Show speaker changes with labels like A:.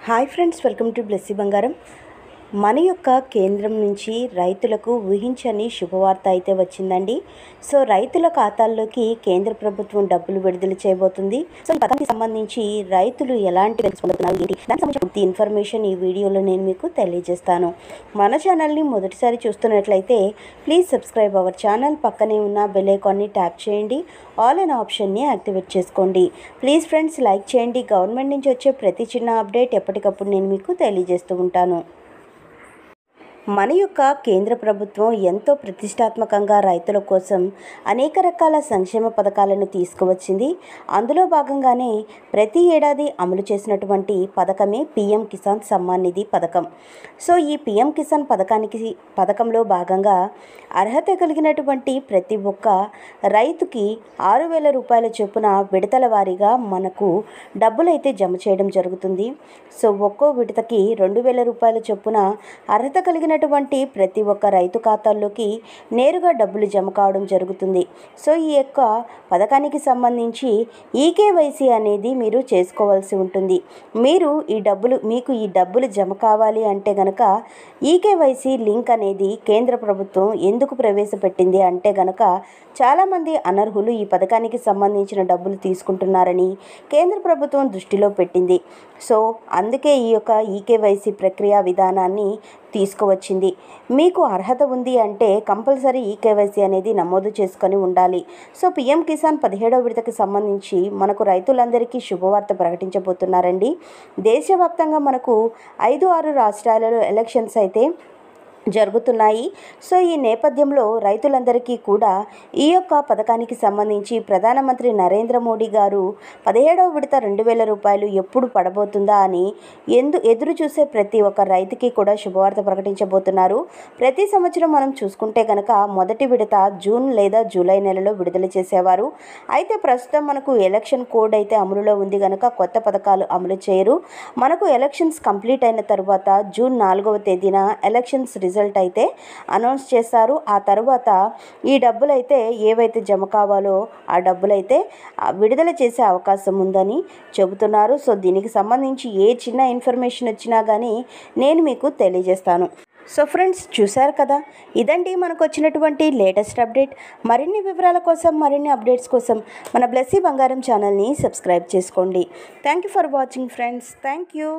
A: Hi friends, welcome to Blessy బంగారం. మన యొక్క కేంద్రం నుంచి రైతులకు ఊహించని శుభవార్త అయితే వచ్చిందండి. సో రైతుల ఖాతాల్లోకి కేంద్ర ప్రభుత్వం డబ్బులు విడుదల చేయబోతుంది. సో ఈ పథకానికి సంబంధించి రైతులు ఎలాంటి తెలుసుకుంటున్నారు ఏంటి, దానికి సంబంధించిన పూర్తి ఇన్ఫర్మేషన్ ఈ వీడియోలో నేను మీకు తెలియజేస్తాను. మన ఛానల్ని మొదటిసారి చూస్తున్నట్లయితే ప్లీజ్ సబ్స్క్రైబ్ అవర్ ఛానల్. పక్కనే ఉన్న బెల్ ఐకాన్ని ట్యాప్ చేయండి. ఆల్ అనే ఆప్షన్ని యాక్టివేట్ చేసుకోండి. ప్లీజ్ ఫ్రెండ్స్ లైక్ చేయండి. గవర్నమెంట్ నుంచి వచ్చే ప్రతి చిన్న అప్డేట్ ఎప్పటికప్పుడు నేను మీకు తెలియజేస్తూ ఉంటాను. మన యొక్క కేంద్ర ప్రభుత్వం ఎంతో ప్రతిష్టాత్మకంగా రైతుల కోసం అనేక రకాల సంక్షేమ పథకాలను తీసుకువచ్చింది. అందులో భాగంగానే ప్రతి ఏడాది అమలు చేసినటువంటి పథకమే పీఎం కిసాన్ సమ్మాన్ నిధి పథకం. సో ఈ పీఎం కిసాన్ పథకంలో భాగంగా అర్హత కలిగినటువంటి ప్రతి ఒక్క రైతుకి 6,000 రూపాయల చొప్పున విడతల వారీగా మనకు డబ్బులైతే జమ చేయడం జరుగుతుంది. సో ఒక్కో విడతకి 2,000 రూపాయల చొప్పున అర్హత కలిగినటువంటి ప్రతి ఒక్క రైతు ఖాతాల్లోకి నేరుగా డబ్బులు జమ కావడం జరుగుతుంది. సో ఈ యొక్క పథకానికి సంబంధించి ఈకేవైసీ అనేది మీరు చేసుకోవాల్సి ఉంటుంది. మీకు ఈ డబ్బులు జమ కావాలి అంటే గనక ఈకేవైసీ లింక్ అనేది కేంద్ర ప్రభుత్వం ఎందుకు ప్రవేశపెట్టింది అంటే గనక చాలామంది అనర్హులు ఈ పథకానికి సంబంధించిన డబ్బులు తీసుకుంటున్నారని కేంద్ర ప్రభుత్వం దృష్టిలో పెట్టింది. సో అందుకే ఈ యొక్క ఈకేవైసీ ప్రక్రియ విధానాన్ని తీసుకువచ్చింది. మీకు అర్హత ఉంది అంటే కంపల్సరీ ఈకేవైసీ అనేది నమోదు చేసుకొని ఉండాలి. సో పీఎం కిసాన్ 17వ విడతకి సంబంధించి మనకు రైతులందరికీ శుభవార్త ప్రకటించబోతున్నారండి. దేశవ్యాప్తంగా మనకు 5-6 రాష్ట్రాలలో ఎలక్షన్స్ అయితే జరుగుతున్నాయి. సో ఈ నేపథ్యంలో రైతులందరికీ కూడా ఈ యొక్క పథకానికి సంబంధించి ప్రధానమంత్రి నరేంద్ర మోడీ గారు 17వ విడత 2,000 రూపాయలు ఎప్పుడు పడబోతుందా అని ఎదురు చూసే ప్రతి ఒక్క రైతుకి కూడా శుభవార్త ప్రకటించబోతున్నారు. ప్రతి సంవత్సరం మనం చూసుకుంటే కనుక మొదటి విడత జూన్ లేదా జూలై నెలలో విడుదల చేసేవారు. అయితే ప్రస్తుతం మనకు ఎలక్షన్ కోడ్ అయితే అమలులో ఉంది కనుక కొత్త పథకాలు అమలు చేయరు. మనకు ఎలక్షన్స్ కంప్లీట్ అయిన తర్వాత జూన్ 4వ తేదీన ఎలక్షన్స్ రిజల్ట్ అయితే అనౌన్స్ చేస్తారు. ఆ తర్వాత ఈ డబ్బులైతే ఏవైతే జమ కావాలో ఆ డబ్బులైతే విడుదల చేసే అవకాశం ఉందని చెబుతున్నారు. సో దీనికి సంబంధించి ఏ చిన్న ఇన్ఫర్మేషన్ వచ్చినా కానీ నేను మీకు తెలియజేస్తాను. సో ఫ్రెండ్స్ చూశారు కదా, ఇదండి మనకు వచ్చినటువంటి లేటెస్ట్ అప్డేట్. మరిన్ని వివరాల కోసం, మరిన్ని అప్డేట్స్ కోసం మన బ్లెస్సీ బంగారం ఛానల్ని సబ్స్క్రైబ్ చేసుకోండి. Thank you for watching friends. Thank you.